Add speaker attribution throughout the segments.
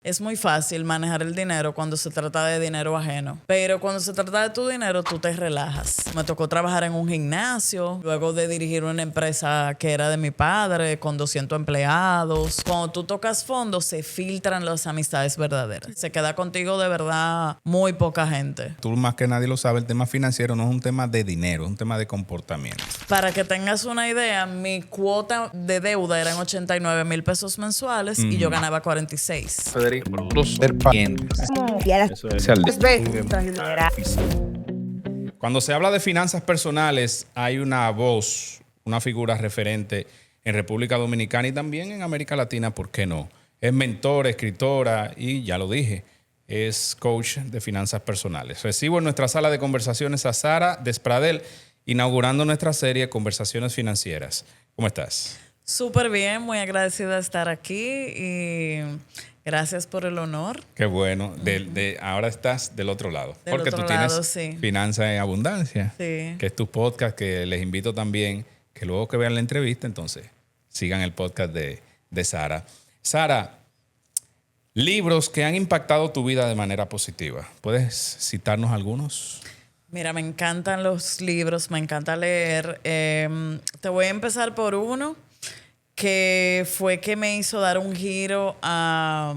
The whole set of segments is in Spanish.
Speaker 1: Es muy fácil manejar el dinero cuando se trata de dinero ajeno. Pero cuando se trata de tu dinero, tú te relajas. Me tocó trabajar en un gimnasio, luego de dirigir una empresa que era de mi padre, con 200 empleados. Cuando tú tocas fondo, se filtran las amistades verdaderas. Se queda contigo de verdad muy poca gente.
Speaker 2: Tú más que nadie lo sabes, el tema financiero no es un tema de dinero, es un tema de comportamiento.
Speaker 1: Para que tengas una idea, mi cuota de deuda eran 89,000 pesos mensuales y yo ganaba 46.
Speaker 3: Federico, ser paciente. Eso es
Speaker 2: Cuando se habla de finanzas personales, hay una voz, una figura referente en República Dominicana y también en América Latina, ¿por qué no? Es mentor, escritora y, ya lo dije, es coach de finanzas personales. Recibo en nuestra sala de conversaciones a Sara Despradel, inaugurando nuestra serie Conversaciones Financieras. ¿Cómo estás?
Speaker 1: Súper bien, muy agradecida de estar aquí y gracias por el honor.
Speaker 2: Qué bueno. Ahora estás del otro lado.
Speaker 1: Del
Speaker 2: porque
Speaker 1: otro
Speaker 2: tú tienes
Speaker 1: lado, sí.
Speaker 2: Finanzas en Abundancia,
Speaker 1: Sí.
Speaker 2: que es tu podcast, que les invito también, que luego que vean la entrevista, entonces sigan el podcast de Sara. Sara, libros que han impactado tu vida de manera positiva. ¿Puedes citarnos algunos?
Speaker 1: Mira, me encantan los libros, me encanta leer. Te voy a empezar por uno que fue que me hizo dar un giro a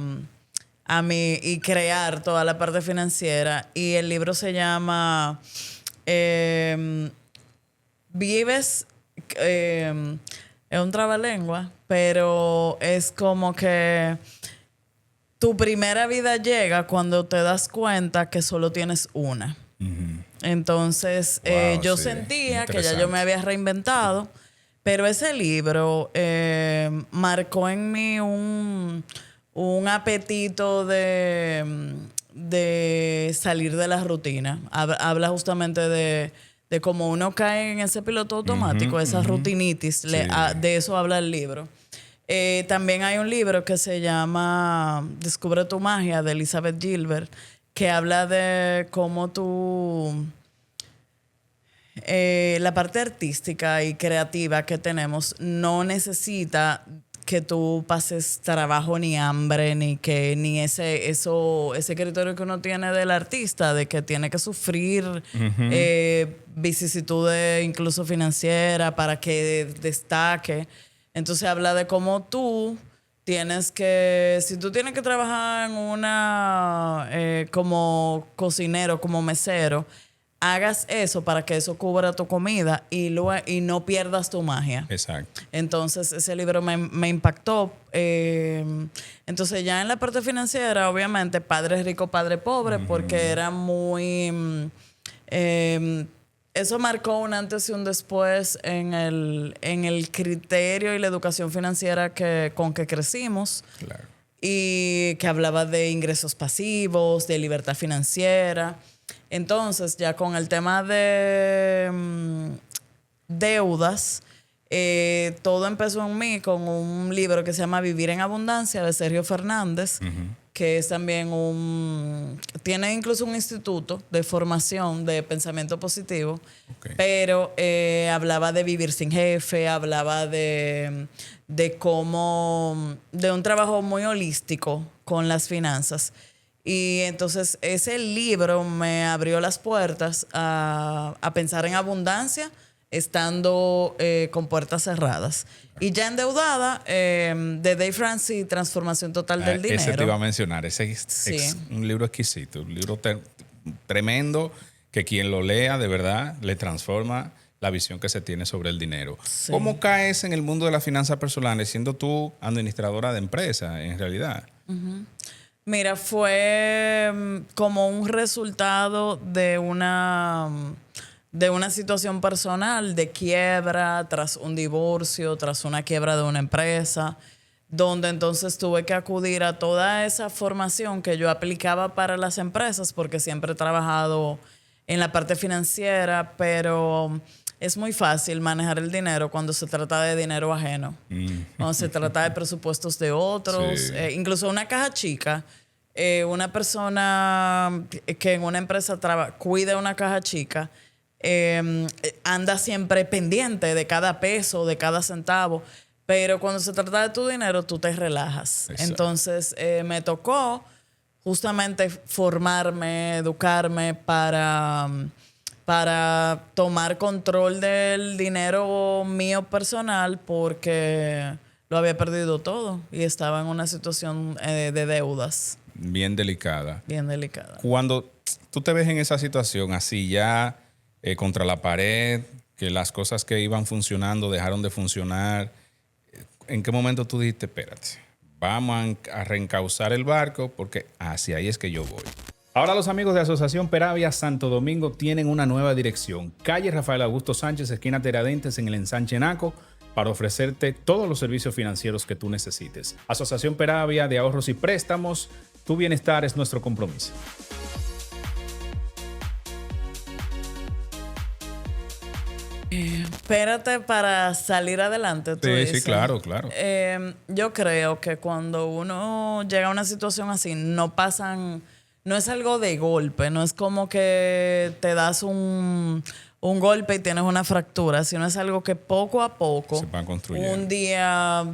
Speaker 1: mí y crear toda la parte financiera. Y el libro se llama Vives... es un trabalengua, pero es como que tu primera vida llega cuando te das cuenta que solo tienes una. Entonces,
Speaker 2: Wow,
Speaker 1: yo
Speaker 2: sí,
Speaker 1: sentía que ya yo
Speaker 2: interesante.
Speaker 1: me había reinventado, pero ese libro marcó en mí un apetito de salir de la rutina. Habla justamente de cómo uno cae en ese piloto automático, esa rutinitis.
Speaker 2: Sí.
Speaker 1: De eso habla el libro. También hay un libro que se llama Descubre tu magia, de Elizabeth Gilbert, que habla de cómo la parte artística y creativa que tenemos no necesita que tú pases trabajo ni hambre, ni ese criterio que uno tiene del artista, de que tiene que sufrir vicisitudes incluso financieras para que destaque. Entonces habla de cómo tú tienes que, si tú tienes que trabajar en como cocinero, como mesero, hagas eso para que eso cubra tu comida y no pierdas tu magia.
Speaker 2: Exacto.
Speaker 1: Entonces, ese libro me impactó. Entonces, ya en la parte financiera, obviamente, Padre Rico, Padre Pobre, porque era muy... eso marcó un antes y un después en el criterio y la educación financiera con que crecimos.
Speaker 2: Claro.
Speaker 1: Y que hablaba de ingresos pasivos, de libertad financiera. Entonces, ya con el tema de deudas, todo empezó en mí con un libro que se llama Vivir en Abundancia, de Sergio Fernández, que es también tiene incluso un instituto de formación de pensamiento positivo, pero hablaba de vivir sin jefe, hablaba de cómo, de un trabajo muy holístico con las finanzas. Y entonces ese libro me abrió las puertas a pensar en abundancia estando con puertas cerradas. Y ya endeudada, de Dave Ramsey, Transformación Total del Dinero.
Speaker 2: Ese te iba a mencionar. Ese es
Speaker 1: Sí.
Speaker 2: un libro exquisito, un libro tremendo que quien lo lea de verdad le transforma la visión que se tiene sobre el dinero.
Speaker 1: Sí.
Speaker 2: ¿Cómo caes en el mundo de las finanzas personales siendo tú administradora de empresa en realidad?
Speaker 1: Mira, fue como un resultado de una situación personal de quiebra, tras un divorcio, tras una quiebra de una empresa, donde entonces tuve que acudir a toda esa formación que yo aplicaba para las empresas, porque siempre he trabajado en la parte financiera, pero es muy fácil manejar el dinero cuando se trata de dinero ajeno, cuando se trata de presupuestos de otros,
Speaker 2: Sí.
Speaker 1: incluso una caja chica. Una persona que en una empresa cuida una caja chica, anda siempre pendiente de cada peso, de cada centavo. Pero cuando se trata de tu dinero, tú te relajas.
Speaker 2: Exacto.
Speaker 1: Entonces, me tocó justamente formarme, educarme para tomar control del dinero mío personal porque lo había perdido todo y estaba en una situación de deudas
Speaker 2: Bien delicada.
Speaker 1: bien delicada.
Speaker 2: Cuando tú te ves en esa situación así ya contra la pared, que las cosas que iban funcionando dejaron de funcionar, ¿en qué momento tú dijiste, espérate, vamos a reencauzar el barco porque hacia ahí es que yo voy? Ahora los amigos de Asociación Peravia Santo Domingo tienen una nueva dirección. Calle Rafael Augusto Sánchez, esquina Tiradentes, en el ensanche Naco, para ofrecerte todos los servicios financieros que tú necesites. Asociación Peravia de Ahorros y Préstamos, tu bienestar es nuestro compromiso.
Speaker 1: Espérate para salir adelante. Tú
Speaker 2: Sí,
Speaker 1: dices.
Speaker 2: claro.
Speaker 1: Yo creo que cuando uno llega a una situación así, no es algo de golpe, no es como que te das un golpe y tienes una fractura, sino es algo que poco a poco,
Speaker 2: Se van construyendo.
Speaker 1: un día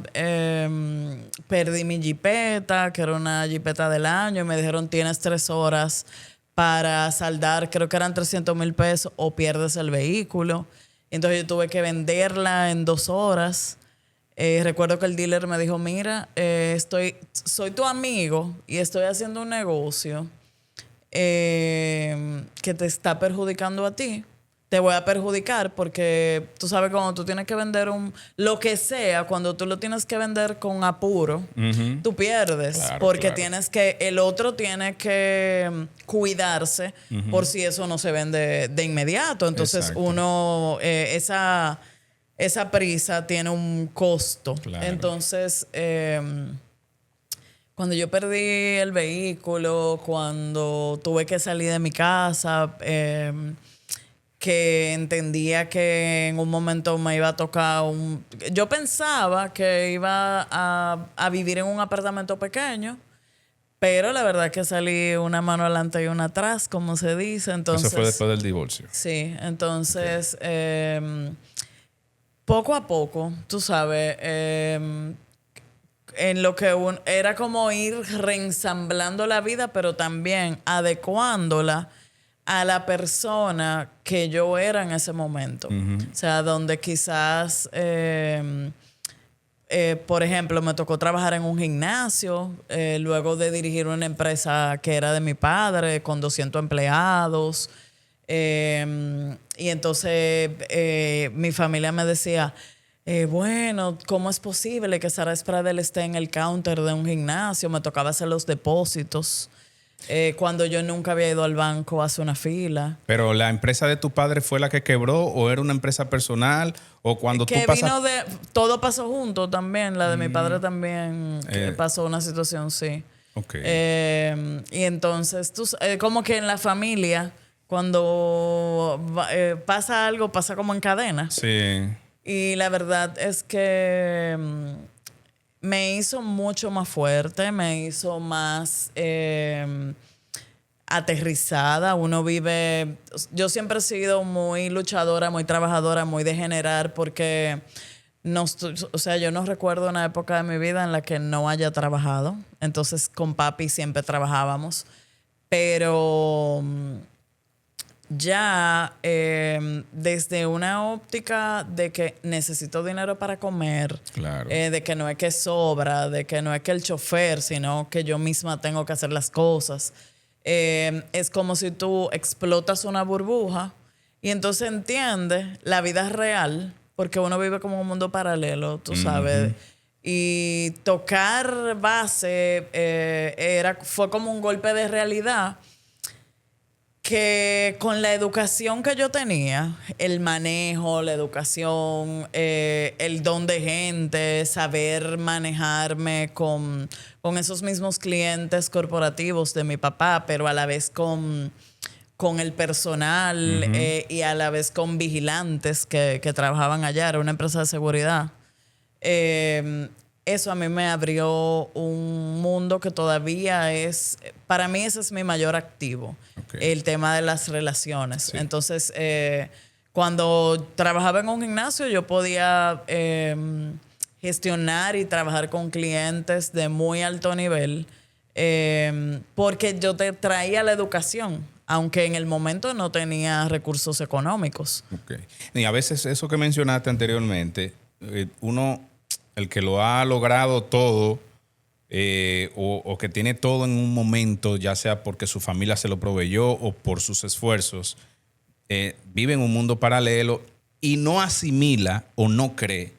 Speaker 1: perdí mi jipeta, que era una jipeta del año, y me dijeron tienes 3 horas para saldar, creo que eran 300,000 pesos o pierdes el vehículo. Entonces yo tuve que venderla en 2 horas. Recuerdo que el dealer me dijo, mira, soy tu amigo y estoy haciendo un negocio que te está perjudicando a ti. Te voy a perjudicar porque tú sabes cuando tú tienes que vender lo que sea, cuando tú lo tienes que vender con apuro, tú pierdes.
Speaker 2: Claro,
Speaker 1: porque
Speaker 2: claro.
Speaker 1: el otro tiene que cuidarse por si eso no se vende de inmediato. Entonces
Speaker 2: Exacto.
Speaker 1: uno, esa prisa tiene un costo.
Speaker 2: Claro.
Speaker 1: Entonces, cuando yo perdí el vehículo, cuando tuve que salir de mi casa, que entendía que en un momento me iba a tocar Yo pensaba que iba a vivir en un apartamento pequeño, pero la verdad que salí una mano adelante y una atrás, como se dice. Entonces,
Speaker 2: Eso fue después del divorcio.
Speaker 1: sí, entonces, poco a poco, tú sabes, en lo que era como ir reensamblando la vida, pero también adecuándola a la persona que yo era en ese momento. O sea, donde quizás, por ejemplo, me tocó trabajar en un gimnasio, luego de dirigir una empresa que era de mi padre, con 200 empleados. Y entonces mi familia me decía, bueno, ¿cómo es posible que Sara Espradel esté en el counter de un gimnasio? Me tocaba hacer los depósitos. Cuando yo nunca había ido al banco a hacer una fila.
Speaker 2: Pero la empresa de tu padre fue la que quebró o era una empresa personal o cuando tú pasas...
Speaker 1: Todo pasó junto también. La de mi padre también pasó una situación, sí.
Speaker 2: Ok.
Speaker 1: Y entonces, como que en la familia, cuando pasa algo, pasa como en cadena.
Speaker 2: Sí.
Speaker 1: Y la verdad es que me hizo mucho más fuerte, me hizo más aterrizada. Yo siempre he sido muy luchadora, muy trabajadora, muy de generar, porque yo no recuerdo una época de mi vida en la que no haya trabajado. Entonces con papi siempre trabajábamos, pero ya desde una óptica de que necesito dinero para comer,
Speaker 2: Claro.
Speaker 1: de que no es que sobra, de que no es que el chofer, sino que yo misma tengo que hacer las cosas. Es como si tú explotas una burbuja y entonces entiendes la vida real, porque uno vive como un mundo paralelo, tú sabes. Y tocar base fue como un golpe de realidad que con la educación que yo tenía, el manejo, la educación, el don de gente, saber manejarme con esos mismos clientes corporativos de mi papá, pero a la vez con el personal y a la vez con vigilantes que trabajaban allá, era una empresa de seguridad. Eso a mí me abrió un mundo que todavía para mí ese es mi mayor activo, el tema de las relaciones.
Speaker 2: Sí.
Speaker 1: Entonces, cuando trabajaba en un gimnasio, yo podía gestionar y trabajar con clientes de muy alto nivel, porque yo te traía la educación, aunque en el momento no tenía recursos económicos.
Speaker 2: Okay. Y a veces eso que mencionaste anteriormente, uno, el que lo ha logrado todo, o que tiene todo en un momento, ya sea porque su familia se lo proveyó o por sus esfuerzos, vive en un mundo paralelo y no asimila o no cree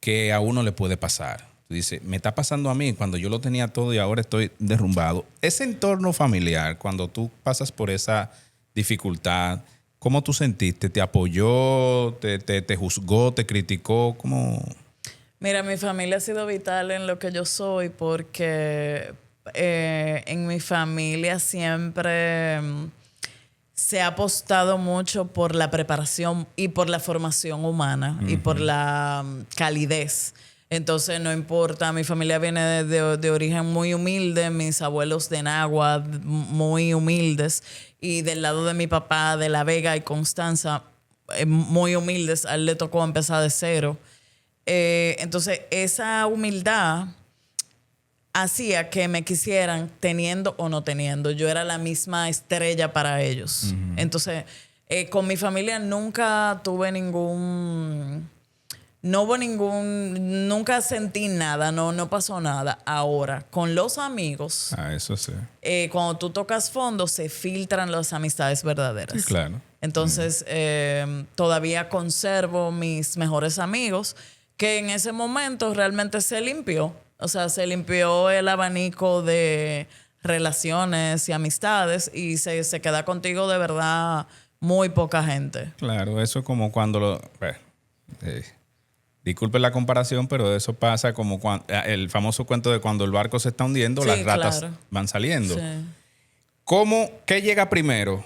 Speaker 2: que a uno le puede pasar. Dice, me está pasando a mí cuando yo lo tenía todo y ahora estoy derrumbado. Ese entorno familiar, cuando tú pasas por esa dificultad, ¿cómo tú sentiste? ¿Te apoyó? ¿Te juzgó? ¿Te criticó? ¿Cómo?
Speaker 1: Mira, mi familia ha sido vital en lo que yo soy porque en mi familia siempre se ha apostado mucho por la preparación y por la formación humana y por la calidez. Entonces, no importa, mi familia viene de origen muy humilde, mis abuelos de Nagua, muy humildes, y del lado de mi papá, de La Vega y Constanza, muy humildes. A él le tocó empezar de cero. Entonces, esa humildad hacía que me quisieran teniendo o no teniendo. Yo era la misma estrella para ellos. Entonces, con mi familia nunca tuve nunca sentí nada, no pasó nada. Ahora, con los amigos,
Speaker 2: Eso sí.
Speaker 1: Cuando tú tocas fondo, se filtran las amistades verdaderas.
Speaker 2: Sí, claro.
Speaker 1: Entonces, todavía conservo mis mejores amigos, que en ese momento realmente se limpió. O sea, se limpió el abanico de relaciones y amistades y se queda contigo de verdad muy poca gente.
Speaker 2: Claro, eso es como cuando disculpe la comparación, pero eso pasa como cuando, el famoso cuento de cuando el barco se está hundiendo,
Speaker 1: Sí,
Speaker 2: las ratas
Speaker 1: claro.
Speaker 2: van saliendo.
Speaker 1: Sí.
Speaker 2: ¿Qué llega primero?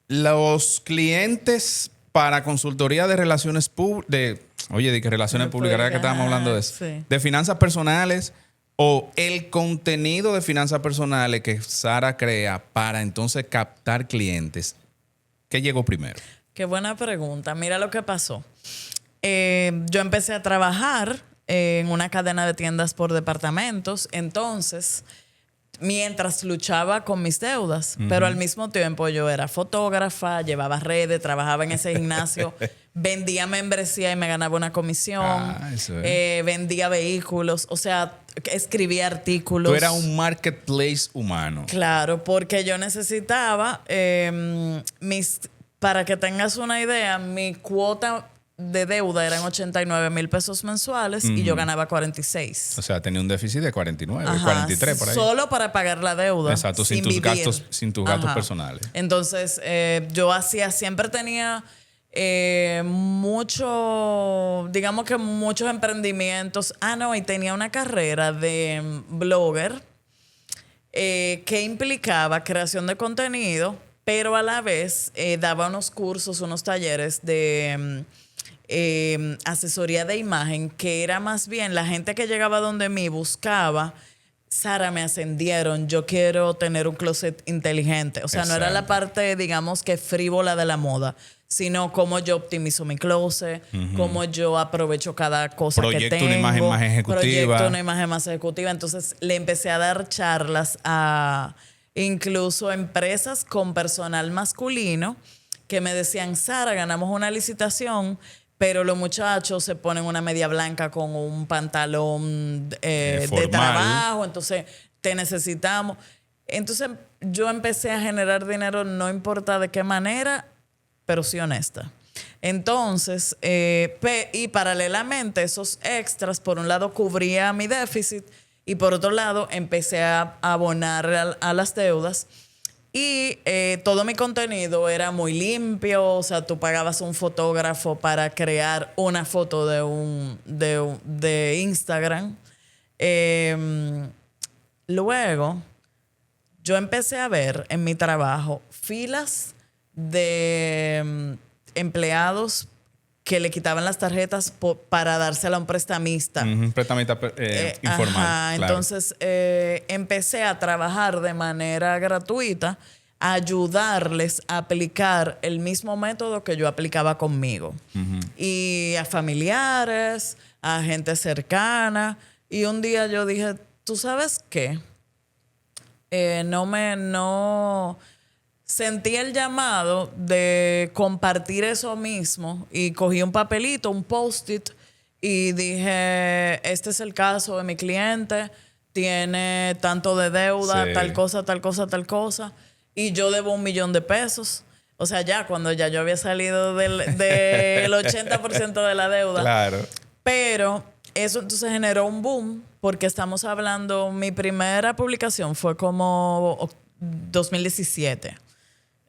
Speaker 2: Los clientes para consultoría de relaciones públicas, de que relaciones públicas, ¿verdad que estábamos hablando de eso?
Speaker 1: Sí.
Speaker 2: De finanzas personales, o el contenido de finanzas personales que Sara crea para entonces captar clientes. ¿Qué llegó primero?
Speaker 1: Qué buena pregunta. Mira lo que pasó. Yo empecé a trabajar en una cadena de tiendas por departamentos. Entonces, mientras luchaba con mis deudas, pero al mismo tiempo yo era fotógrafa, llevaba redes, trabajaba en ese gimnasio, vendía membresía y me ganaba una comisión,
Speaker 2: Eso es.
Speaker 1: vendía vehículos, o sea, escribía artículos.
Speaker 2: Tú eras un marketplace humano.
Speaker 1: Claro, porque yo necesitaba para que tengas una idea, mi cuota de deuda eran 89,000 pesos mensuales y yo ganaba 46.
Speaker 2: O sea, tenía un déficit de 49,
Speaker 1: Ajá,
Speaker 2: 43 por ahí.
Speaker 1: Solo para pagar la deuda.
Speaker 2: Exacto, sin tus gastos personales.
Speaker 1: Entonces, yo siempre tenía digamos que muchos emprendimientos. Y tenía una carrera de blogger que implicaba creación de contenido, pero a la vez daba unos cursos, unos talleres de asesoría de imagen, que era más bien la gente que llegaba donde mí buscaba: Sara, me ascendieron, yo quiero tener un closet inteligente. O sea, no era la parte, digamos, que frívola de la moda, sino cómo yo optimizo mi closet, cómo yo aprovecho cada cosa que tengo.
Speaker 2: Proyecto una imagen más ejecutiva.
Speaker 1: Proyecto una imagen más ejecutiva. Entonces, le empecé a dar charlas a incluso empresas con personal masculino que me decían: Sara, ganamos una licitación, pero los muchachos se ponen una media blanca con un pantalón de trabajo, entonces te necesitamos. Entonces yo empecé a generar dinero, no importa de qué manera, pero sí honesta. Entonces, y paralelamente esos extras, por un lado cubría mi déficit y por otro lado empecé a abonar a las deudas. Y todo mi contenido era muy limpio. O sea, tú pagabas un fotógrafo para crear una foto de Instagram. Luego, yo empecé a ver en mi trabajo filas de empleados que le quitaban las tarjetas para dársela a un prestamista.
Speaker 2: Prestamista informal.
Speaker 1: Ajá,
Speaker 2: claro.
Speaker 1: Entonces empecé a trabajar de manera gratuita ayudarles a aplicar el mismo método que yo aplicaba conmigo. Y a familiares, a gente cercana. Y un día yo dije, ¿tú sabes qué? No sentí el llamado de compartir eso mismo y cogí un papelito, un post-it y dije, este es el caso de mi cliente, tiene tanto de deuda,
Speaker 2: Sí.
Speaker 1: tal cosa, tal cosa, tal cosa, y yo debo $1,000,000. O sea, ya cuando ya yo había salido del 80% de la deuda.
Speaker 2: Claro.
Speaker 1: Pero eso entonces generó un boom porque estamos hablando, mi primera publicación fue como 2017.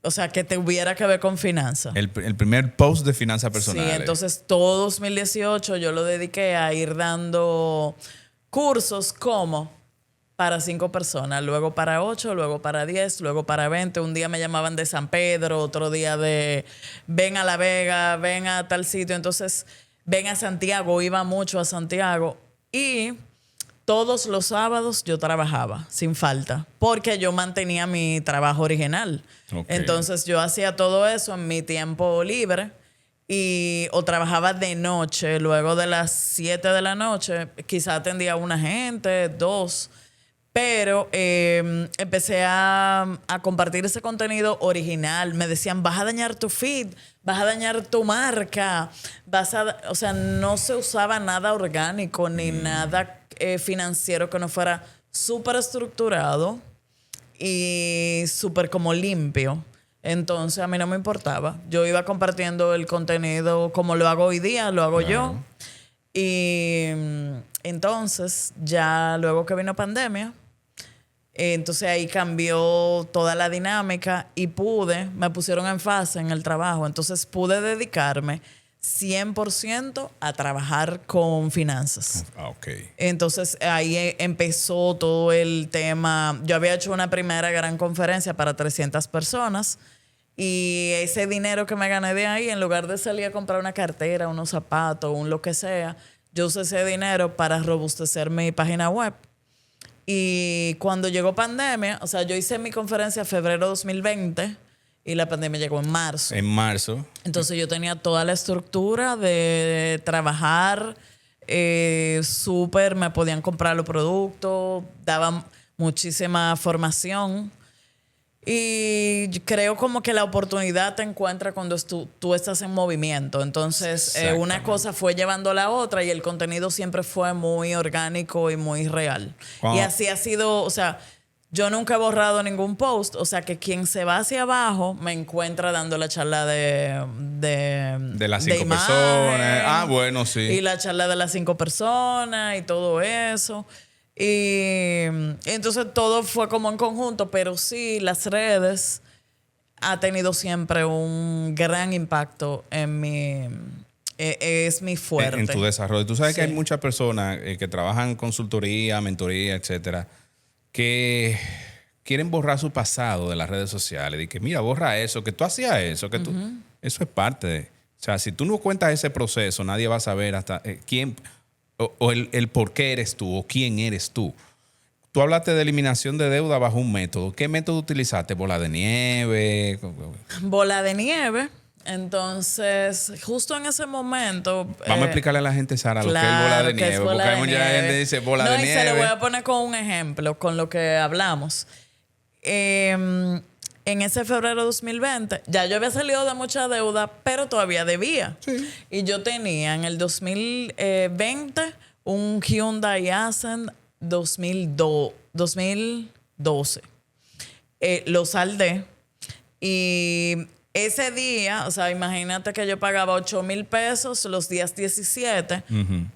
Speaker 1: O sea, que tuviera que ver con finanzas.
Speaker 2: El primer post de finanzas personales.
Speaker 1: Sí, entonces todo 2018 yo lo dediqué a ir dando cursos como para 5 personas, luego para 8, luego para 10, luego para 20. Un día me llamaban de San Pedro, otro día de ven a La Vega, ven a tal sitio. Entonces, ven a Santiago, iba mucho a Santiago. Y todos los sábados yo trabajaba sin falta porque yo mantenía mi trabajo original.
Speaker 2: Okay.
Speaker 1: Entonces yo hacía todo eso en mi tiempo libre o trabajaba de noche, luego de las 7 de la noche, quizá atendía a una gente, 2, pero empecé a compartir ese contenido original. Me decían, vas a dañar tu feed, vas a dañar tu marca, o sea, no se usaba nada orgánico ni nada financiero que no fuera súper estructurado y súper como limpio. Entonces a mí no me importaba. Yo iba compartiendo el contenido como lo hago hoy día, lo hago yo. Y entonces ya luego que vino pandemia, entonces ahí cambió toda la dinámica y me pusieron en fase en el trabajo. Entonces pude dedicarme 100% a trabajar con finanzas.
Speaker 2: Ok.
Speaker 1: Entonces ahí empezó todo el tema. Yo había hecho una primera gran conferencia para 300 personas y ese dinero que me gané de ahí, en lugar de salir a comprar una cartera, unos zapatos, lo que sea, yo usé ese dinero para robustecer mi página web. Y cuando llegó pandemia, o sea, yo hice mi conferencia en febrero de 2020 y la pandemia llegó en marzo.
Speaker 2: En marzo.
Speaker 1: Entonces yo tenía toda la estructura de trabajar súper, me podían comprar los productos, daban muchísima formación. Y creo como que la oportunidad te encuentra cuando tú estás en movimiento. Entonces una cosa fue llevando a la otra y el contenido siempre fue muy orgánico y muy real.
Speaker 2: Wow.
Speaker 1: Y así ha sido, o sea, yo nunca he borrado ningún post. O sea, que quien se va hacia abajo me encuentra dando la charla de
Speaker 2: las 5
Speaker 1: imagen,
Speaker 2: personas. Bueno, sí.
Speaker 1: Y la charla de las 5 personas y todo eso. Y entonces todo fue como en conjunto, pero sí, las redes ha tenido siempre un gran impacto en es mi fuerte.
Speaker 2: En tu desarrollo. Tú sabes que
Speaker 1: Sí.
Speaker 2: hay muchas personas que trabajan en consultoría, mentoría, etcétera, que quieren borrar su pasado de las redes sociales. Y que mira, borra eso, que tú hacías eso, que tú... Eso es parte de... O sea, si tú no cuentas ese proceso, nadie va a saber hasta quién... O el por qué eres tú o quién eres tú. Tú hablaste de eliminación de deuda bajo un método. ¿Qué método utilizaste? ¿Bola de nieve?
Speaker 1: Bola de nieve. Entonces, justo en ese momento...
Speaker 2: Vamos a explicarle a la gente, Sara, lo que es bola
Speaker 1: claro,
Speaker 2: de
Speaker 1: que es
Speaker 2: nieve.
Speaker 1: bola
Speaker 2: Porque hay
Speaker 1: de
Speaker 2: mucha
Speaker 1: nieve.
Speaker 2: gente que dice bola
Speaker 1: No,
Speaker 2: de
Speaker 1: y
Speaker 2: nieve.
Speaker 1: se lo voy a poner con un ejemplo, con lo que hablamos. En ese febrero de 2020, ya yo había salido de mucha deuda, pero todavía debía.
Speaker 2: Sí.
Speaker 1: Y yo tenía en el 2020 un Hyundai Accent 2012. Lo saldé y ese día, o sea, imagínate que yo pagaba $8,000 los días 17.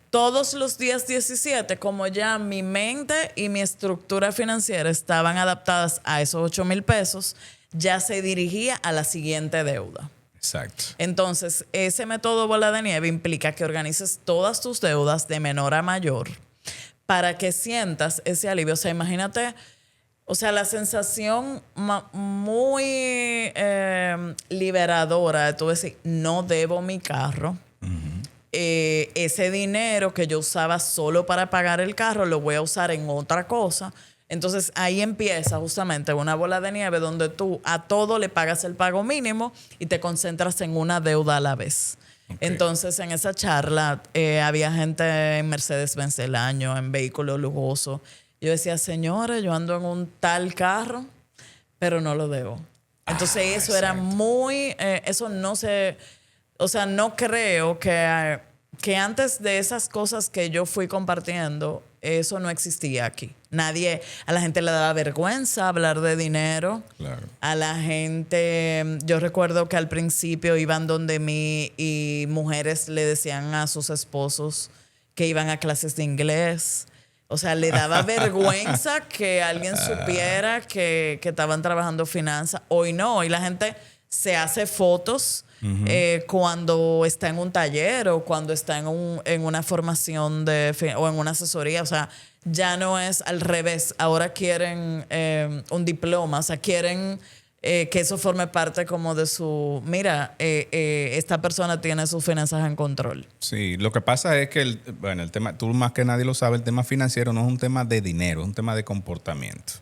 Speaker 1: Todos los días 17, como ya mi mente y mi estructura financiera estaban adaptadas a esos $8,000, ya se dirigía a la siguiente deuda.
Speaker 2: Exacto.
Speaker 1: Entonces, ese método bola de nieve implica que organices todas tus deudas de menor a mayor para que sientas ese alivio. O sea, imagínate, o sea, la sensación muy liberadora de tú decir, no debo mi carro. Ese dinero que yo usaba solo para pagar el carro lo voy a usar en otra cosa. Entonces ahí empieza justamente una bola de nieve donde tú a todo le pagas el pago mínimo y te concentras en una deuda a la vez. Okay. Entonces en esa charla había gente en Mercedes-Benz el año, en vehículos lujosos. Yo decía, señores, yo ando en un tal carro, pero no lo debo. Entonces eso exacto. Era muy... eso no se... O sea, no creo que antes de esas cosas que yo fui compartiendo, eso no existía aquí. Nadie... A la gente le daba vergüenza hablar de dinero.
Speaker 2: Claro.
Speaker 1: A la gente... Yo recuerdo que al principio iban donde mí y mujeres le decían a sus esposos que iban a clases de inglés. O sea, le daba vergüenza que alguien supiera que estaban trabajando finanzas. Hoy no. Hoy la gente se hace fotos cuando está en un taller o cuando está en una formación o en una asesoría. O sea, ya no es al revés. Ahora quieren un diploma. O sea, quieren que eso forme parte como de su... Mira, esta persona tiene sus finanzas en control.
Speaker 2: Sí, lo que pasa es que el tema, tú más que nadie lo sabes, el tema financiero no es un tema de dinero, es un tema de comportamiento.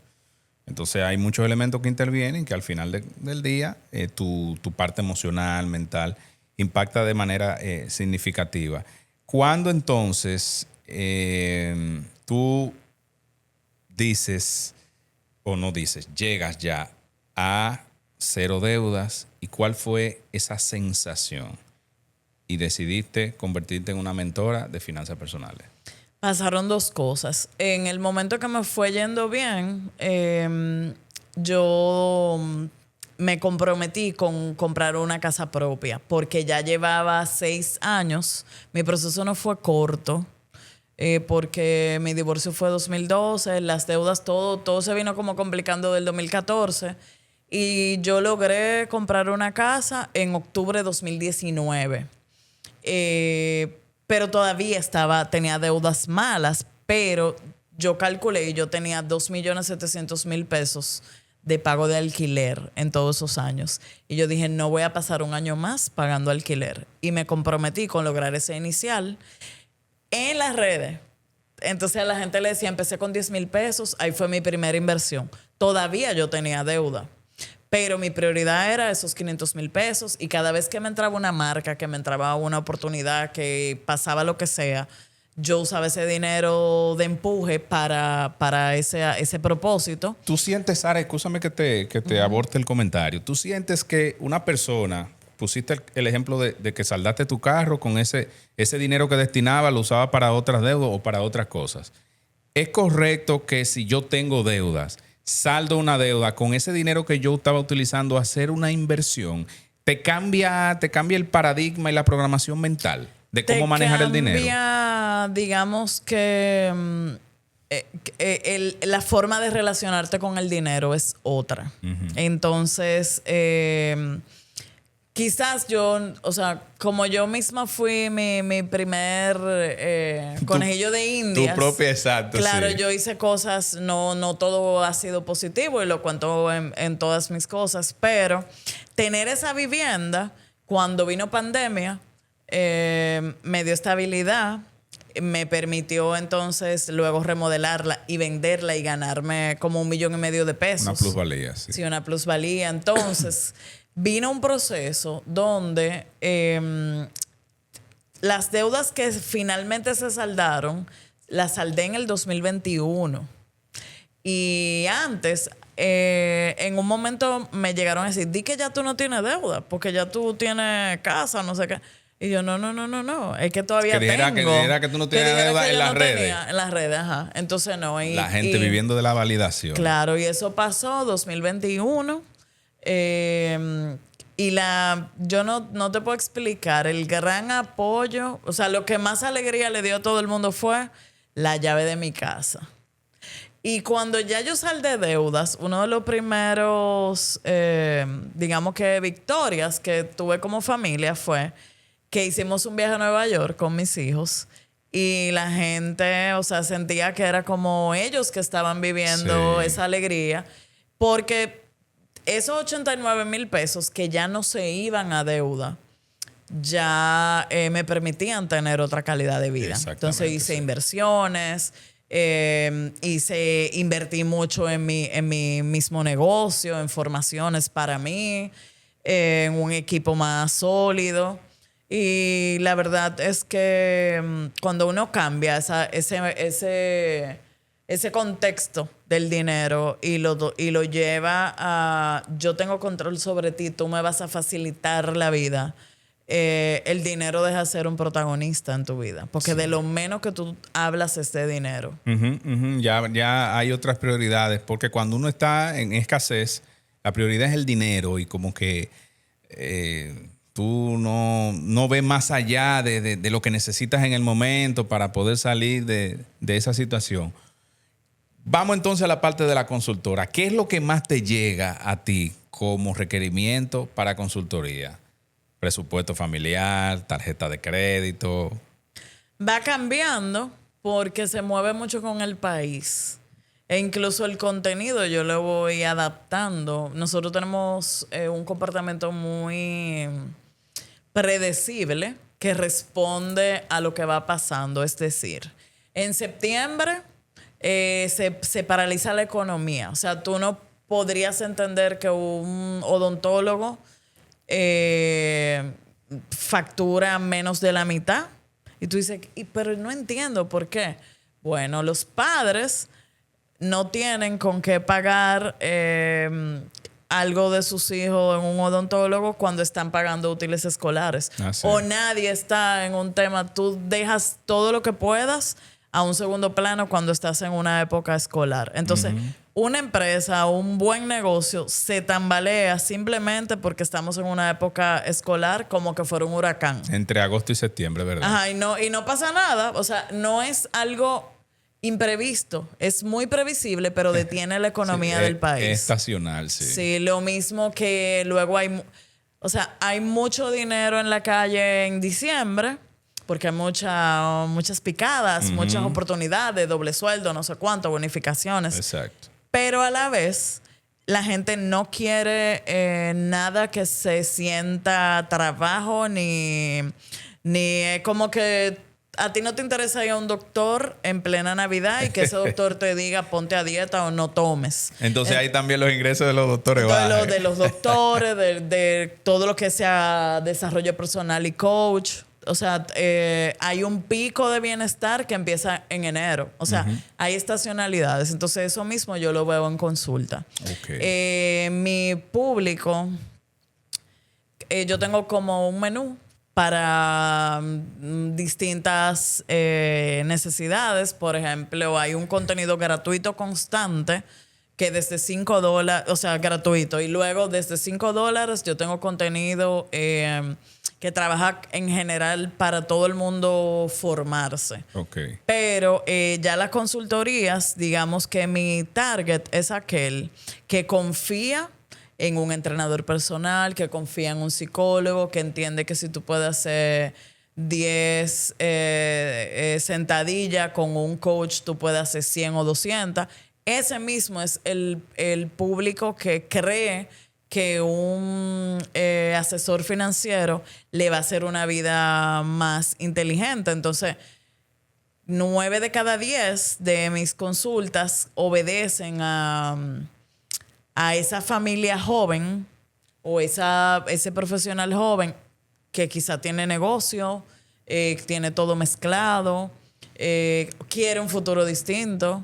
Speaker 2: Entonces hay muchos elementos que intervienen que al final del día tu parte emocional, mental, impacta de manera significativa. ¿Cuándo entonces tú dices o no dices, llegas ya a cero deudas y cuál fue esa sensación y decidiste convertirte en una mentora de finanzas personales?
Speaker 1: Pasaron dos cosas. En el momento que me fue yendo bien, yo me comprometí con comprar una casa propia porque ya llevaba 6 años. Mi proceso no fue corto porque mi divorcio fue 2012, las deudas, todo se vino como complicando del 2014. Y yo logré comprar una casa en octubre de 2019. Pero todavía tenía deudas malas, pero yo calculé y yo tenía 2.700.000 pesos de pago de alquiler en todos esos años. Y yo dije, no voy a pasar un año más pagando alquiler. Y me comprometí con lograr ese inicial en las redes. Entonces a la gente le decía, empecé con 10.000 pesos, ahí fue mi primera inversión. Todavía yo tenía deuda. Pero mi prioridad era esos 500.000 pesos y cada vez que me entraba una marca, que me entraba una oportunidad, que pasaba lo que sea, yo usaba ese dinero de empuje para ese propósito.
Speaker 2: ¿Tú sientes, Sara, escúchame que te aborte el comentario, tú sientes que una persona, pusiste el ejemplo de que saldaste tu carro con ese dinero que destinaba, lo usaba para otras deudas o para otras cosas? ¿Es correcto que si yo tengo deudas, saldo una deuda, con ese dinero que yo estaba utilizando, hacer una inversión, te cambia el paradigma y la programación mental de cómo manejar el dinero?
Speaker 1: Digamos que la forma de relacionarte con el dinero es otra. Entonces, quizás yo, o sea, como yo misma fui mi primer conejillo de indias.
Speaker 2: Tu propia, exacto.
Speaker 1: Claro,
Speaker 2: sí.
Speaker 1: Yo hice cosas, no todo ha sido positivo y lo cuento en todas mis cosas, pero tener esa vivienda cuando vino pandemia me dio estabilidad, me permitió entonces luego remodelarla y venderla y ganarme como 1,5 millones de pesos.
Speaker 2: Una plusvalía, sí.
Speaker 1: Sí, una plusvalía. Entonces vino un proceso donde las deudas que finalmente se saldaron, las saldé en el 2021. Y antes, en un momento me llegaron a decir, di que ya tú no tienes deuda, porque ya tú tienes casa, no sé qué. Y yo, no, es que todavía
Speaker 2: tengo. Que dijera que tú no tienes deuda en las redes.
Speaker 1: En las redes, ajá. Entonces no.
Speaker 2: La gente viviendo de la validación.
Speaker 1: Claro, y eso pasó 2021. Y yo no te puedo explicar el gran apoyo. O sea, lo que más alegría le dio a todo el mundo fue la llave de mi casa. Y cuando ya yo saldé de deudas, uno de los primeros, digamos que victorias que tuve como familia fue que hicimos un viaje a Nueva York con mis hijos y la gente, o sea, sentía que era como ellos que estaban viviendo esa alegría, porque esos 89,000 pesos que ya no se iban a deuda, ya me permitían tener otra calidad de vida. Entonces hice inversiones, Invertí mucho en mi mismo negocio, en formaciones para mí, en un equipo más sólido. Y la verdad es que cuando uno cambia ese contexto del dinero y lo lleva a yo tengo control sobre ti, tú me vas a facilitar la vida, el dinero deja de ser un protagonista en tu vida. Porque de lo menos que tú hablas es de dinero.
Speaker 2: Ya hay otras prioridades. Porque cuando uno está en escasez, la prioridad es el dinero y como que tú no ves más allá de lo que necesitas en el momento para poder salir de esa situación. Vamos entonces a la parte de la consultora. ¿Qué es lo que más te llega a ti como requerimiento para consultoría? Presupuesto familiar, tarjeta de crédito.
Speaker 1: Va cambiando porque se mueve mucho con el país. E incluso el contenido yo lo voy adaptando. Nosotros tenemos un comportamiento muy predecible que responde a lo que va pasando. Es decir, en septiembre se paraliza la economía. O sea, tú no podrías entender que un odontólogo factura menos de la mitad. Y tú dices, pero no entiendo por qué. Bueno, los padres no tienen con qué pagar algo de sus hijos en un odontólogo cuando están pagando útiles escolares.
Speaker 2: Sí.
Speaker 1: O nadie está en un tema. Tú dejas todo lo que puedas a un segundo plano cuando estás en una época escolar. Entonces, una empresa, un buen negocio se tambalea simplemente porque estamos en una época escolar como que fuera un huracán.
Speaker 2: Entre agosto y septiembre, ¿verdad?
Speaker 1: Ajá, y no pasa nada. O sea, no es algo imprevisto. Es muy previsible, pero detiene la economía del país.
Speaker 2: Es estacional, sí.
Speaker 1: Sí, lo mismo que luego o sea, hay mucho dinero en la calle en diciembre porque hay muchas picadas, muchas oportunidades, doble sueldo, no sé cuánto, bonificaciones.
Speaker 2: Exacto.
Speaker 1: Pero a la vez, la gente no quiere nada que se sienta trabajo ni como que a ti no te interesa ir a un doctor en plena Navidad y que ese doctor te diga ponte a dieta o no tomes.
Speaker 2: Entonces ahí también los ingresos de los doctores bajan.
Speaker 1: De los doctores, de todo lo que sea desarrollo personal y coach. O sea, hay un pico de bienestar que empieza en enero. O sea, hay estacionalidades. Entonces, eso mismo yo lo veo en consulta.
Speaker 2: Okay.
Speaker 1: Mi público, yo tengo como un menú para distintas necesidades. Por ejemplo, hay un contenido gratuito constante que desde $5, o sea, gratuito. Y luego desde $5 yo tengo contenido que trabaja en general para todo el mundo formarse.
Speaker 2: Okay.
Speaker 1: Pero ya las consultorías, digamos que mi target es aquel que confía en un entrenador personal, que confía en un psicólogo, que entiende que si tú puedes hacer 10 sentadillas con un coach, tú puedes hacer 100 o 200. Ese mismo es el público que cree que un asesor financiero le va a hacer una vida más inteligente. Entonces, 9 de cada 10 de mis consultas obedecen a esa familia joven o ese profesional joven que quizá tiene negocio, tiene todo mezclado, quiere un futuro distinto.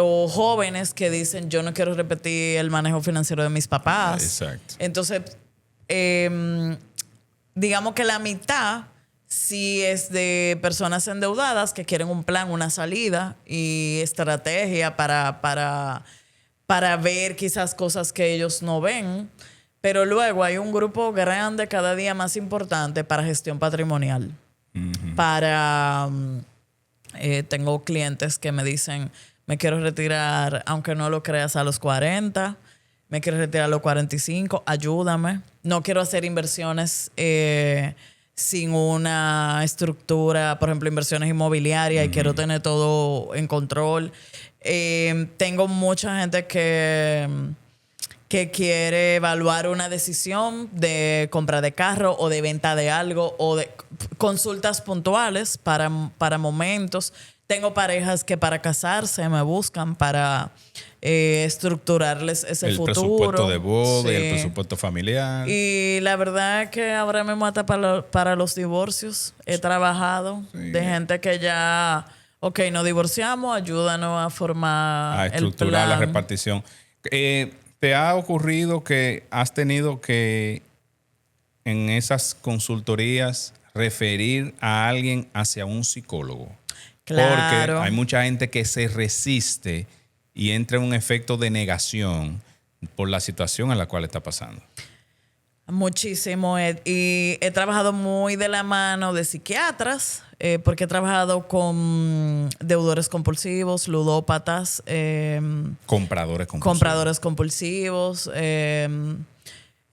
Speaker 1: O jóvenes que dicen, yo no quiero repetir el manejo financiero de mis papás.
Speaker 2: Exacto.
Speaker 1: Entonces, digamos que la mitad sí es de personas endeudadas que quieren un plan, una salida y estrategia para ver quizás cosas que ellos no ven. Pero luego hay un grupo grande, cada día más importante, para gestión patrimonial. Tengo clientes que me dicen, me quiero retirar, aunque no lo creas, a los 40. Me quiero retirar a los 45. Ayúdame. No quiero hacer inversiones sin una estructura, por ejemplo, inversiones inmobiliarias, y quiero tener todo en control. Tengo mucha gente que quiere evaluar una decisión de compra de carro o de venta de algo o de consultas puntuales para momentos. Tengo parejas que para casarse me buscan para estructurarles ese
Speaker 2: El
Speaker 1: futuro.
Speaker 2: presupuesto de boda y
Speaker 1: Sí.
Speaker 2: el presupuesto familiar.
Speaker 1: Y la verdad es que ahora mismo hasta para los divorcios he trabajado de gente que ya, ok, nos divorciamos, ayúdanos a formar
Speaker 2: A
Speaker 1: el
Speaker 2: estructurar la
Speaker 1: plan.
Speaker 2: repartición. ¿Te ha ocurrido que has tenido que en esas consultorías referir a alguien hacia un psicólogo?
Speaker 1: Claro.
Speaker 2: Porque hay mucha gente que se resiste y entra en un efecto de negación por la situación en la cual está pasando.
Speaker 1: Muchísimo. Y he trabajado muy de la mano de psiquiatras, porque he trabajado con deudores compulsivos, ludópatas,
Speaker 2: Compradores compulsivos.
Speaker 1: compradores compulsivos.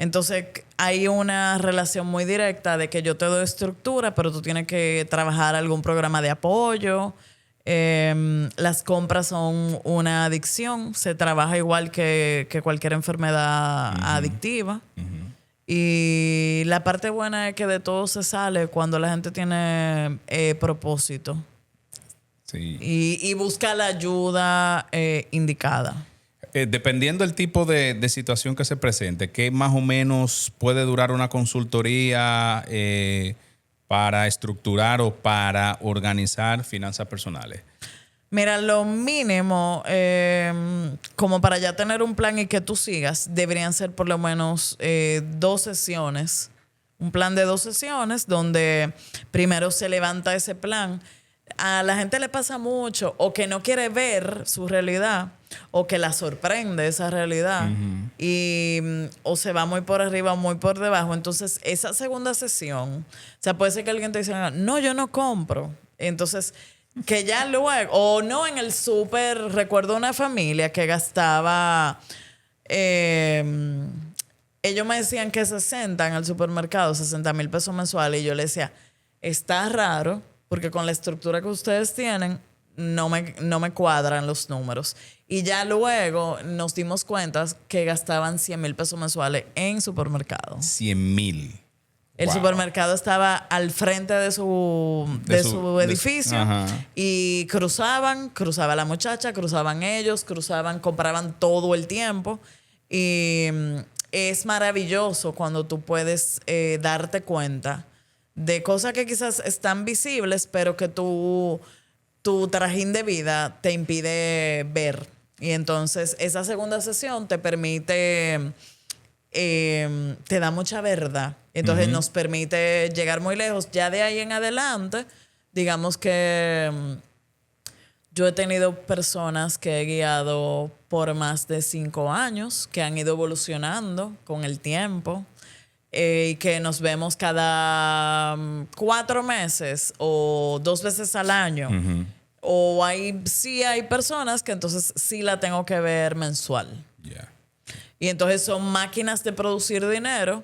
Speaker 1: Entonces hay una relación muy directa de que yo te doy estructura, pero tú tienes que trabajar algún programa de apoyo. Las compras son una adicción. Se trabaja igual que cualquier enfermedad adictiva. Y la parte buena es que de todo se sale cuando la gente tiene propósito
Speaker 2: Sí.
Speaker 1: y busca la ayuda indicada.
Speaker 2: Dependiendo del tipo de situación que se presente, ¿qué más o menos puede durar una consultoría para estructurar o para organizar finanzas personales?
Speaker 1: Mira, lo mínimo, como para ya tener un plan y que tú sigas, deberían ser por lo menos 2 sesiones. Un plan de 2 sesiones donde primero se levanta ese plan. A la gente le pasa mucho o que no quiere ver su realidad o que la sorprende esa realidad y o se va muy por arriba o muy por debajo. Entonces, esa segunda sesión, o sea, puede ser que alguien te diga, no, yo no compro. Entonces, que ya luego, o no, en el súper, recuerdo una familia que gastaba, ellos me decían que 60 en el supermercado, 60,000 pesos mensuales, y yo le decía, está raro, porque con la estructura que ustedes tienen, no me cuadran los números. Y ya luego nos dimos cuenta que gastaban 100,000 pesos mensuales en supermercado.
Speaker 2: 100,000.
Speaker 1: El
Speaker 2: Wow.
Speaker 1: supermercado estaba al frente de su edificio y cruzaba la muchacha, cruzaban ellos, compraban todo el tiempo. Y es maravilloso cuando tú puedes darte cuenta de cosas que quizás están visibles, pero que tu trajín de vida te impide ver. Y entonces esa segunda sesión te permite, te da mucha verdad. Entonces nos permite llegar muy lejos. Ya de ahí en adelante, digamos que yo he tenido personas que he guiado por más de 5 años, que han ido evolucionando con el tiempo. Y que nos vemos cada 4 meses o 2 veces al año. O sí hay personas que entonces sí la tengo que ver mensual.
Speaker 2: Yeah.
Speaker 1: Y entonces son máquinas de producir dinero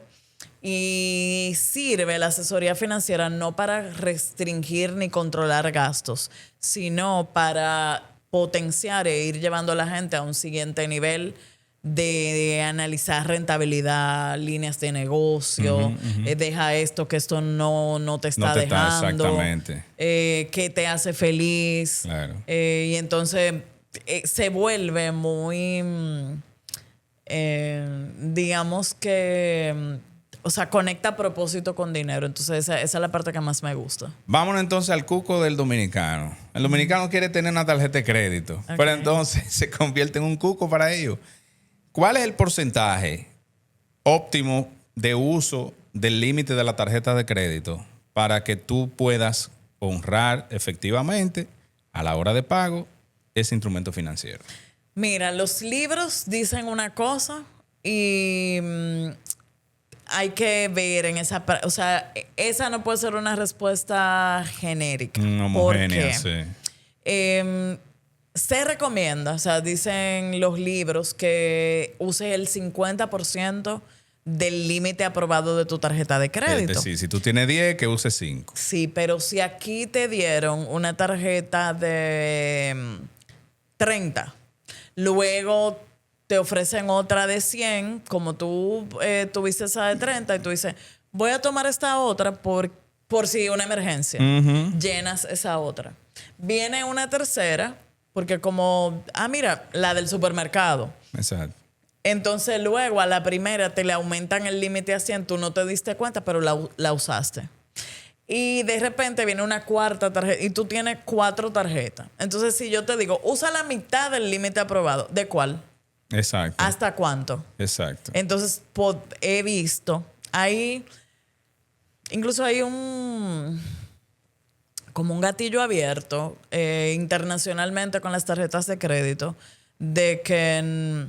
Speaker 1: y sirve la asesoría financiera no para restringir ni controlar gastos, sino para potenciar e ir llevando a la gente a un siguiente nivel de analizar rentabilidad, líneas de negocio, deja esto, que esto no te está dejando.
Speaker 2: Exactamente.
Speaker 1: ¿Qué te hace feliz?
Speaker 2: Claro.
Speaker 1: Y entonces se vuelve muy, digamos que, o sea, conecta propósito con dinero. Entonces esa es la parte que más me gusta.
Speaker 2: Vámonos entonces al cuco del dominicano. El dominicano quiere tener una tarjeta de crédito, pero entonces se convierte en un cuco para ellos. ¿Cuál es el porcentaje óptimo de uso del límite de la tarjeta de crédito para que tú puedas honrar efectivamente a la hora de pago ese instrumento financiero?
Speaker 1: Mira, los libros dicen una cosa y hay que ver en esa... O sea, esa no puede ser una respuesta genérica.
Speaker 2: Homogénea,
Speaker 1: porque,
Speaker 2: sí.
Speaker 1: se recomienda, o sea, dicen los libros que uses el 50% del límite aprobado de tu tarjeta de crédito.
Speaker 2: Es decir, si tú tienes 10, que uses 5.
Speaker 1: Sí, pero si aquí te dieron una tarjeta de 30, luego te ofrecen otra de 100, como tú tuviste esa de 30 y tú dices, voy a tomar esta otra por si una emergencia. Llenas esa otra. Viene una tercera, porque como, mira, la del supermercado.
Speaker 2: Exacto.
Speaker 1: Entonces luego a la primera te le aumentan el límite a 100, tú no te diste cuenta, pero la usaste. Y de repente viene una cuarta tarjeta y tú tienes 4 tarjetas. Entonces si yo te digo, usa la mitad del límite aprobado, ¿de cuál?
Speaker 2: Exacto.
Speaker 1: ¿Hasta cuánto?
Speaker 2: Exacto.
Speaker 1: Entonces he visto, incluso hay como un gatillo abierto internacionalmente con las tarjetas de crédito de que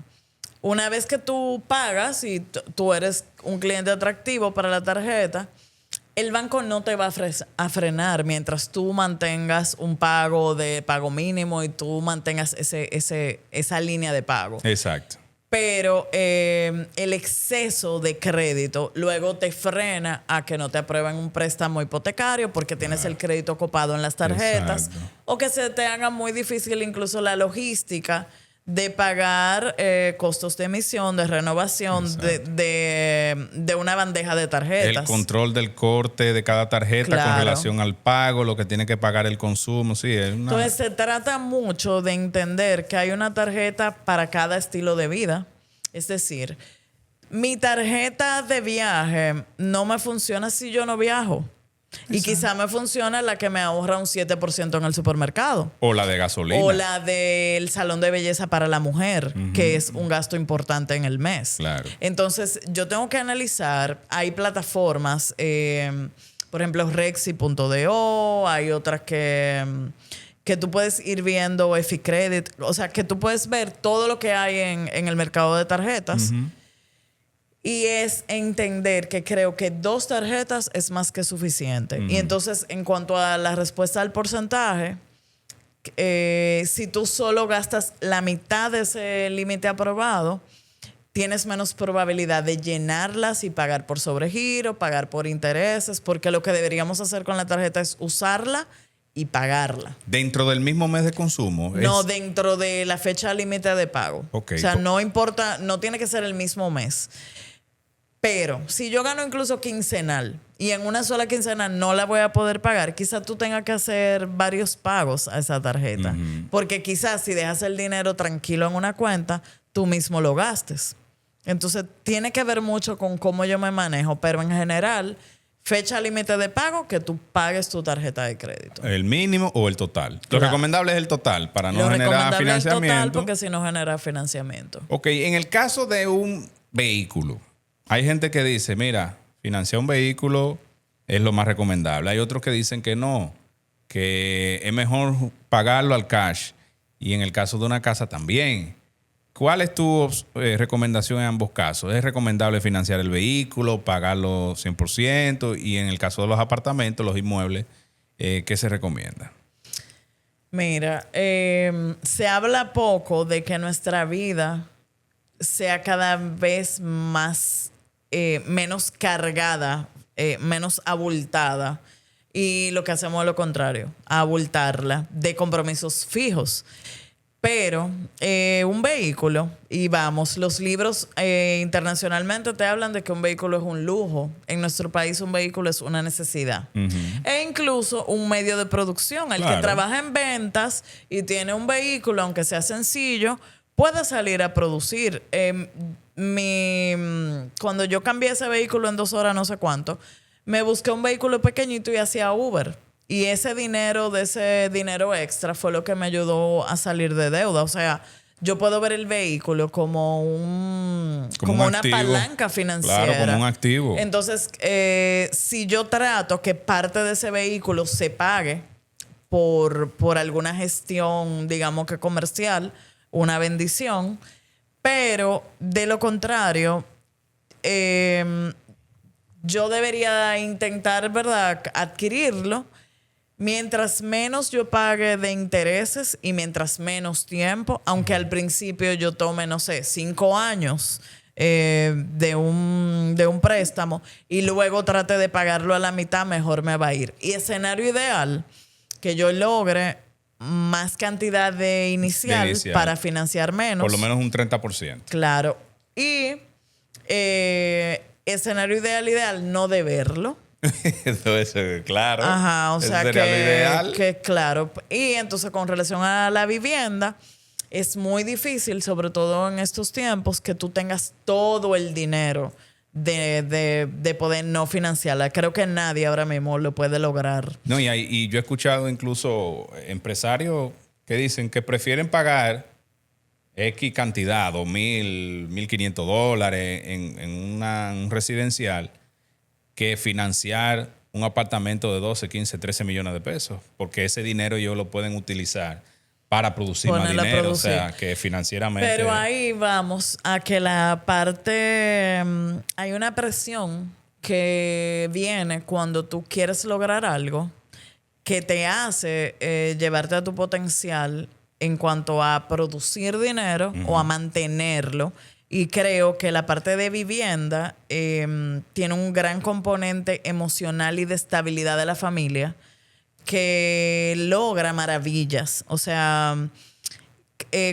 Speaker 1: una vez que tú pagas y tú eres un cliente atractivo para la tarjeta, el banco no te va a frenar mientras tú mantengas un pago de pago mínimo y tú mantengas esa línea de pago.
Speaker 2: Exacto.
Speaker 1: Pero el exceso de crédito luego te frena a que no te aprueben un préstamo hipotecario porque tienes el crédito copado en las tarjetas.
Speaker 2: Exacto.
Speaker 1: O que se te haga muy difícil incluso la logística de pagar costos de emisión, de renovación de una bandeja de tarjetas.
Speaker 2: El control del corte de cada tarjeta con relación al pago, lo que tiene que pagar el consumo. Sí,
Speaker 1: Entonces se trata mucho de entender que hay una tarjeta para cada estilo de vida. Es decir, mi tarjeta de viaje no me funciona si yo no viajo. Y quizá me funciona la que me ahorra un 7% en el supermercado.
Speaker 2: O la de gasolina.
Speaker 1: O la del salón de belleza para la mujer, que es un gasto importante en el mes.
Speaker 2: Claro.
Speaker 1: Entonces, yo tengo que analizar, hay plataformas, por ejemplo, Rexy.do, hay otras que tú puedes ir viendo, EfiCredit, o sea, que tú puedes ver todo lo que hay en el mercado de tarjetas. Y es entender que creo que 2 tarjetas es más que suficiente. Y entonces, en cuanto a la respuesta al porcentaje, si tú solo gastas la mitad de ese límite aprobado, tienes menos probabilidad de llenarlas y pagar por sobregiro, pagar por intereses, porque lo que deberíamos hacer con la tarjeta es usarla y pagarla.
Speaker 2: ¿Dentro del mismo mes de consumo?
Speaker 1: No, dentro de la fecha límite de pago.
Speaker 2: Okay.
Speaker 1: O sea, no importa, no tiene que ser el mismo mes. Pero si yo gano incluso quincenal y en una sola quincena no la voy a poder pagar, quizás tú tengas que hacer varios pagos a esa tarjeta. Porque quizás si dejas el dinero tranquilo en una cuenta, tú mismo lo gastes. Entonces, tiene que ver mucho con cómo yo me manejo. Pero en general, fecha límite de pago, que tú pagues tu tarjeta de crédito.
Speaker 2: ¿El mínimo o el total? Lo recomendable es el total para no generar financiamiento.
Speaker 1: Lo recomendable es el total porque si no genera financiamiento.
Speaker 2: Ok, en el caso de un vehículo, hay gente que dice, mira, financiar un vehículo es lo más recomendable. Hay otros que dicen que no, que es mejor pagarlo al cash. Y en el caso de una casa también. ¿Cuál es tu recomendación en ambos casos? ¿Es recomendable financiar el vehículo, pagarlo 100%? Y en el caso de los apartamentos, los inmuebles, ¿qué se recomienda?
Speaker 1: Mira, se habla poco de que nuestra vida sea cada vez más menos cargada, menos abultada. Y lo que hacemos es lo contrario, abultarla de compromisos fijos. Pero un vehículo, y vamos, los libros internacionalmente te hablan de que un vehículo es un lujo. En nuestro país un vehículo es una necesidad. E incluso un medio de producción. El que trabaja en ventas y tiene un vehículo, aunque sea sencillo, puede salir a producir. Cuando yo cambié ese vehículo en 2 horas, no sé cuánto, me busqué un vehículo pequeñito y hacía Uber. Y ese dinero extra fue lo que me ayudó a salir de deuda. O sea, yo puedo ver el vehículo como una palanca financiera.
Speaker 2: Claro, como un activo.
Speaker 1: Entonces, si yo trato que parte de ese vehículo se pague por alguna gestión, digamos que comercial, una bendición. Pero, de lo contrario, yo debería intentar, ¿verdad?, adquirirlo. Mientras menos yo pague de intereses y mientras menos tiempo, aunque al principio yo tome, no sé, 5 años de un préstamo y luego trate de pagarlo a la mitad, mejor me va a ir. Y escenario ideal, que yo logre más cantidad de inicial para financiar menos.
Speaker 2: Por lo menos un 30%.
Speaker 1: Claro. Y escenario ideal, no deberlo.
Speaker 2: Eso, claro.
Speaker 1: Ajá, o
Speaker 2: Eso
Speaker 1: sea
Speaker 2: sería lo ideal.
Speaker 1: que claro. Y entonces con relación a la vivienda, es muy difícil, sobre todo en estos tiempos, que tú tengas todo el dinero de poder no financiarla. Creo que nadie ahora mismo lo puede lograr.
Speaker 2: No, y yo he escuchado incluso empresarios que dicen que prefieren pagar X cantidad, $2,000, $1,500 en un residencial, que financiar un apartamento de 12, 15, 13 millones de pesos. Porque ese dinero ellos lo pueden utilizar para producir más
Speaker 1: Ponerla a
Speaker 2: dinero.
Speaker 1: producir.
Speaker 2: O sea, que financieramente...
Speaker 1: Pero ahí vamos a que la parte... hay una presión que viene cuando tú quieres lograr algo que te hace llevarte a tu potencial en cuanto a producir dinero o a mantenerlo. Y creo que la parte de vivienda tiene un gran componente emocional y de estabilidad de la familia que logra maravillas. O sea,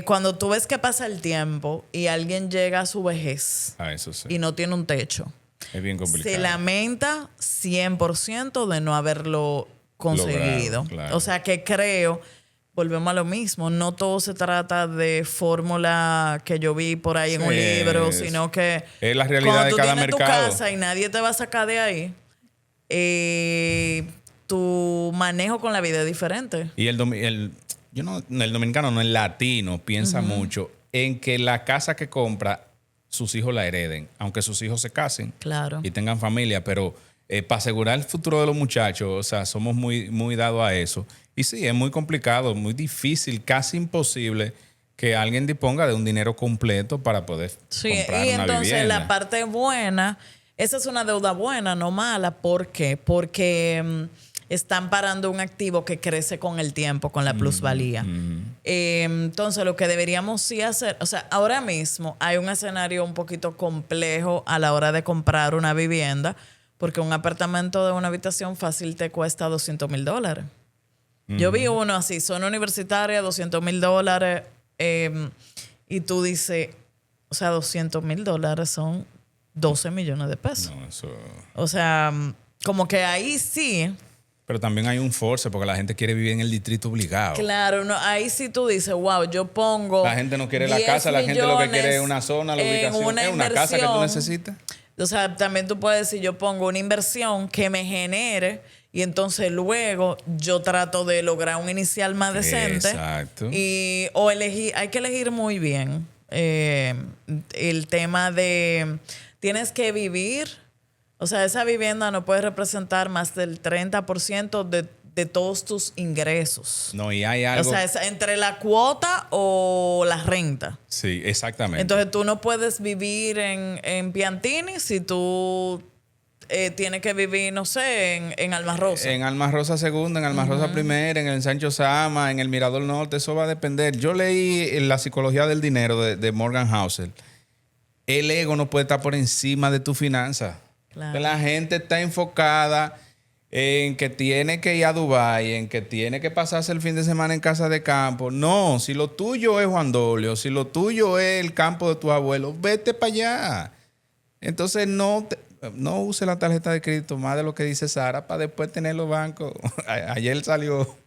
Speaker 1: cuando tú ves que pasa el tiempo y alguien llega a su vejez
Speaker 2: eso sí.
Speaker 1: y no tiene un techo,
Speaker 2: Es bien complicado.
Speaker 1: se lamenta 100% de no haberlo conseguido.
Speaker 2: Logrado, claro.
Speaker 1: O sea que creo, volvemos a lo mismo, no todo se trata de fórmula que yo vi por ahí en un libro, sino que
Speaker 2: es la realidad
Speaker 1: cuando
Speaker 2: de
Speaker 1: tú
Speaker 2: cada
Speaker 1: tienes
Speaker 2: mercado.
Speaker 1: tu casa y nadie te va a sacar de ahí, tu manejo con la vida es diferente.
Speaker 2: Y el dominicano, no, el latino, piensa mucho en que la casa que compra, sus hijos la hereden, aunque sus hijos se casen
Speaker 1: Claro.
Speaker 2: y tengan familia, pero para asegurar el futuro de los muchachos, o sea, somos muy, muy dados a eso. Y sí, es muy complicado, muy difícil, casi imposible que alguien disponga de un dinero completo para poder comprar
Speaker 1: y
Speaker 2: una
Speaker 1: entonces
Speaker 2: vivienda.
Speaker 1: la parte buena, esa es una deuda buena, no mala. ¿Por qué? Porque están parando un activo que crece con el tiempo, con la plusvalía. Entonces, lo que deberíamos sí hacer, o sea, ahora mismo hay un escenario un poquito complejo a la hora de comprar una vivienda, porque un apartamento de una habitación fácil te cuesta $200,000. Yo vi uno así, zona universitaria, $200,000, y tú dices, o sea, $200,000 son 12 millones de pesos.
Speaker 2: No, eso...
Speaker 1: O sea, como que ahí sí.
Speaker 2: Pero también hay un force porque la gente quiere vivir en el distrito obligado.
Speaker 1: Claro, no, ahí sí tú dices, wow, yo pongo.
Speaker 2: La gente no quiere la
Speaker 1: 10
Speaker 2: casa, la gente lo que quiere es
Speaker 1: millones
Speaker 2: una zona, la
Speaker 1: en
Speaker 2: ubicación. Es una casa que tú necesitas.
Speaker 1: O sea, también tú puedes decir, yo pongo una inversión que me genere y entonces luego yo trato de lograr un inicial más decente.
Speaker 2: Exacto.
Speaker 1: O elegir, hay que elegir muy bien el tema de tienes que vivir. O sea, esa vivienda no puede representar más del 30% de todos tus ingresos.
Speaker 2: No, y hay algo...
Speaker 1: O sea, es entre la cuota o la renta.
Speaker 2: Sí, exactamente.
Speaker 1: Entonces, tú no puedes vivir en Piantini si tú tienes que vivir, no sé, en Almas Rosa.
Speaker 2: En Almas Rosa Segunda, en Almas Rosa Primera, en el Sancho Sama, en el Mirador Norte, eso va a depender. Yo leí La psicología del dinero de Morgan Housel. El ego no puede estar por encima de tu finanza.
Speaker 1: Claro.
Speaker 2: La gente está enfocada en que tiene que ir a Dubái, en que tiene que pasarse el fin de semana en casa de campo. No, si lo tuyo es Juan Dolio, si lo tuyo es el campo de tus abuelos, vete para allá. Entonces no use la tarjeta de crédito más de lo que dice Sara para después tener los bancos. Ayer salió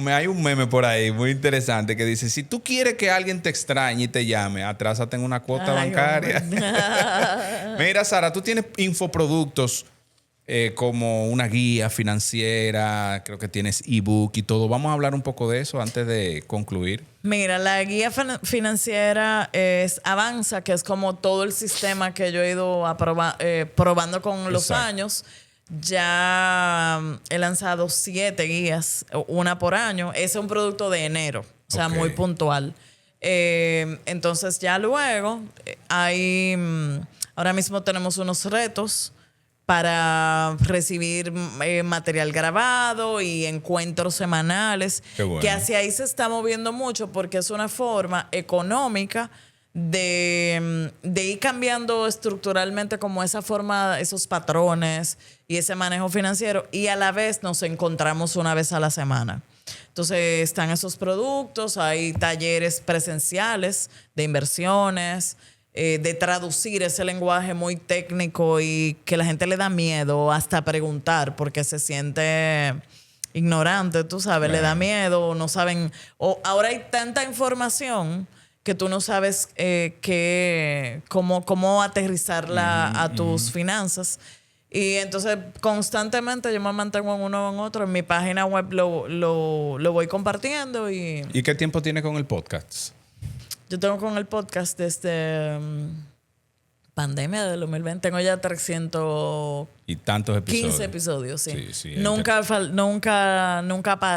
Speaker 2: hay un meme por ahí muy interesante que dice, si tú quieres que alguien te extrañe y te llame, atrásate en una cuota bancaria. Mira, Sara, tú tienes infoproductos como una guía financiera, creo que tienes ebook y todo. Vamos a hablar un poco de eso antes de concluir.
Speaker 1: Mira, la guía financiera es Avanza, que es como todo el sistema que yo he ido probando con los años. Ya he lanzado 7 guías, una por año. Ese es un producto de enero, o sea, muy puntual. Entonces ya luego ahora mismo tenemos unos retos para recibir material grabado y encuentros semanales.
Speaker 2: Qué bueno.
Speaker 1: Que hacia ahí se está moviendo mucho porque es una forma económica de ir cambiando estructuralmente como esa forma, esos patrones y ese manejo financiero, y a la vez nos encontramos una vez a la semana. Entonces están esos productos, hay talleres presenciales de inversiones, de traducir ese lenguaje muy técnico y que la gente le da miedo hasta preguntar porque se siente ignorante, tú sabes, le da miedo, no saben, o ahora hay tanta información que tú no sabes cómo aterrizarla a tus finanzas. Y entonces constantemente yo me mantengo en uno o en otro. En mi página web lo voy compartiendo. ¿Y
Speaker 2: qué tiempo tiene con el podcast?
Speaker 1: Yo tengo con el podcast desde pandemia del 2020. Tengo ya 300
Speaker 2: y tantos episodios.
Speaker 1: 15 episodios, sí.
Speaker 2: Sí,
Speaker 1: Nunca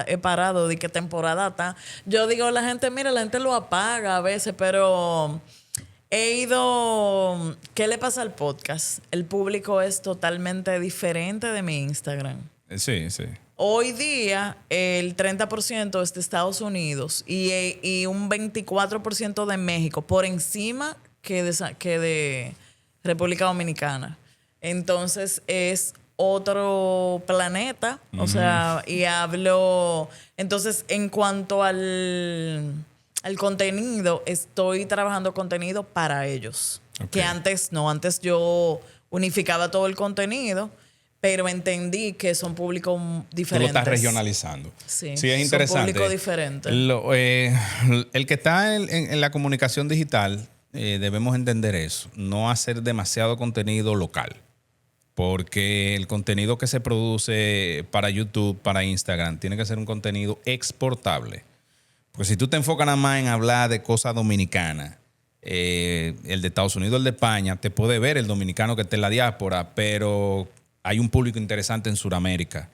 Speaker 1: he parado de qué temporada está. Yo digo a la gente, mira, la gente lo apaga a veces, pero he ido... ¿Qué le pasa al podcast? El público es totalmente diferente de mi Instagram.
Speaker 2: Sí.
Speaker 1: Hoy día el 30% es de Estados Unidos y un 24% de México, por encima que de República Dominicana. Entonces es otro planeta, o sea, y hablo... Entonces, en cuanto al contenido, estoy trabajando contenido para ellos. Okay. Que antes no, antes yo unificaba todo el contenido, pero entendí que son públicos diferentes.
Speaker 2: Tú lo estás regionalizando.
Speaker 1: Sí,
Speaker 2: es interesante.
Speaker 1: Son públicos diferentes.
Speaker 2: El que está en la comunicación digital, debemos entender eso. No hacer demasiado contenido local. Porque el contenido que se produce para YouTube, para Instagram, tiene que ser un contenido exportable. Porque si tú te enfocas nada más en hablar de cosas dominicanas, el de Estados Unidos, el de España, te puede ver el dominicano que está en la diáspora, pero hay un público interesante en Sudamérica.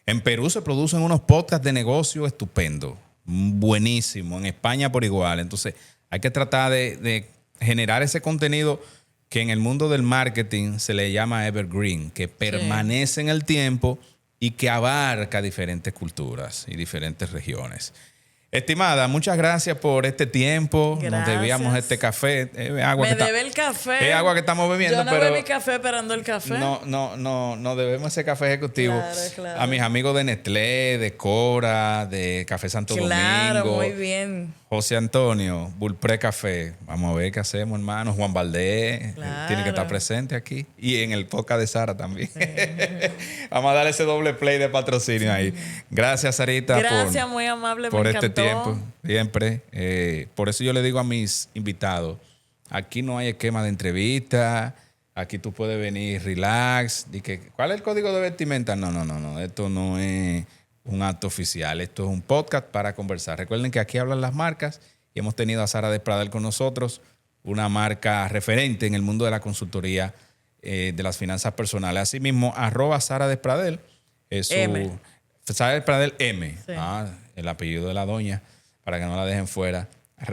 Speaker 2: En Perú se producen unos podcasts de negocio estupendos, buenísimos. En España por igual. Entonces hay que tratar de generar ese contenido que en el mundo del marketing se le llama evergreen, que permanece en el tiempo y que abarca diferentes culturas y diferentes regiones. Estimada, muchas gracias por este tiempo. Gracias. Nos debíamos este café.
Speaker 1: Debe el café.
Speaker 2: Es agua que estamos bebiendo.
Speaker 1: Yo no bebí café esperando el café.
Speaker 2: No debemos ese café ejecutivo.
Speaker 1: Claro.
Speaker 2: A mis amigos de Nestlé, de Cora, de Café Santo Domingo.
Speaker 1: Claro, muy bien.
Speaker 2: José Antonio, Bulpré Café. Vamos a ver qué hacemos, hermano. Juan Valdés tiene que estar presente aquí. Y en el podcast de Sara también. Sí. Vamos a darle ese doble play de patrocinio ahí. Gracias, Sarita.
Speaker 1: Gracias, muy amable.
Speaker 2: Por este tiempo. Siempre. Por eso yo le digo a mis invitados, aquí no hay esquema de entrevista. Aquí tú puedes venir relax. ¿Cuál es el código de vestimenta? No. Esto no es un acto oficial. Esto es un podcast para conversar. Recuerden que aquí hablan las marcas y hemos tenido a Sara Despradel con nosotros, una marca referente en el mundo de la consultoría de las finanzas personales. Asimismo, @Sara Despradel es su... Sara Despradel M. Sí. El apellido de la doña, para que no la dejen fuera.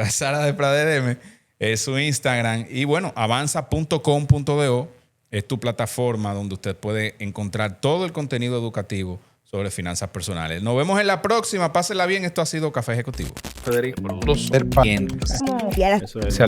Speaker 2: Sara Despradel M es su Instagram. Y bueno, avanza.com.do es tu plataforma donde usted puede encontrar todo el contenido educativo sobre finanzas personales. Nos vemos en la próxima. Pásenla bien. Esto ha sido Café Ejecutivo.
Speaker 3: Federico, los serpientes. Eso es.